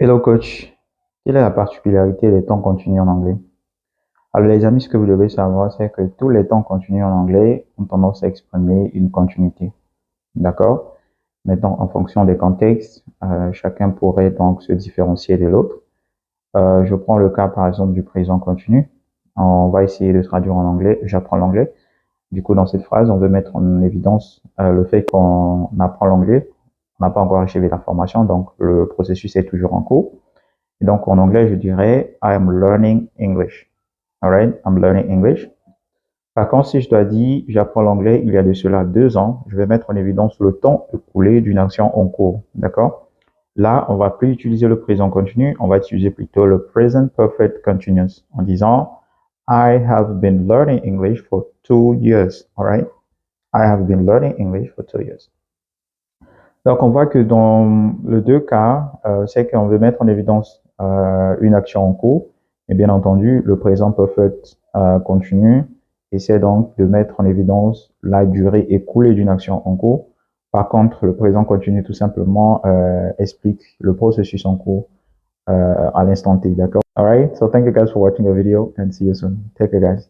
Hello coach, quelle est la particularité des temps continus en anglais? Alors les amis, ce que vous devez savoir, c'est que tous les temps continus en anglais ont tendance à exprimer une continuité. D'accord? Maintenant, en fonction des contextes, chacun pourrait donc se différencier de l'autre. Je prends le cas par exemple du présent continu. On va essayer de traduire en anglais. J'apprends l'anglais. Du coup, dans cette phrase, on veut mettre en évidence le fait qu'on apprend l'anglais. On n'a pas encore achevé la formation, donc le processus est toujours en cours. Et donc, en anglais, je dirais I am learning English. Alright, I'm learning English. Par contre, si je dois dire j'apprends l'anglais il y a de cela 2 ans, je vais mettre en évidence le temps écoulé d'une action en cours. D'accord? Là, on va plus utiliser le présent continu, on va utiliser plutôt le present perfect continuous en disant I have been learning English for 2 years. Alright? I have been learning English for 2 years. Donc, on voit que dans les deux cas, c'est qu'on veut mettre en évidence une action en cours. Et bien entendu, le présent perfect continu essaie donc de mettre en évidence la durée écoulée d'une action en cours. Par contre, le présent continu tout simplement explique le processus en cours à l'instant T, d'accord? Alright, so thank you guys for watching the video and see you soon. Take care guys.